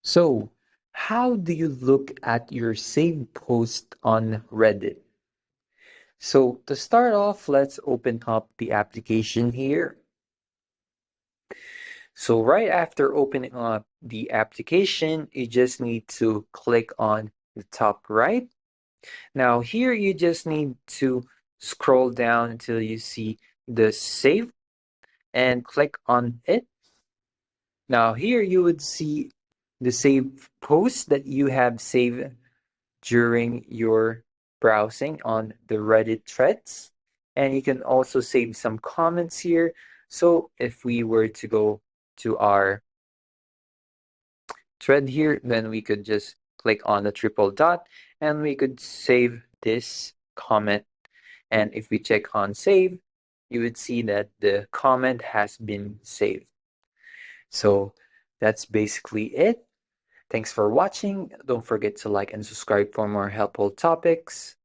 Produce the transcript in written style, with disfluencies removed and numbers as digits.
So, how do you look at your saved post on Reddit? So, to start off, let's open up the application here. So, right after opening up the application, you just need to click on the top right. Now, here you just need to scroll down until you see the save and click on it. Now, here you would see the save post that you have saved during your browsing on the Reddit threads. And you can also save some comments here. So if we were to go to our thread here, then we could just click on the triple dot and we could save this comment. And if we check on save, you would see that the comment has been saved. So that's basically it. Thanks for watching. Don't forget to like and subscribe for more helpful topics.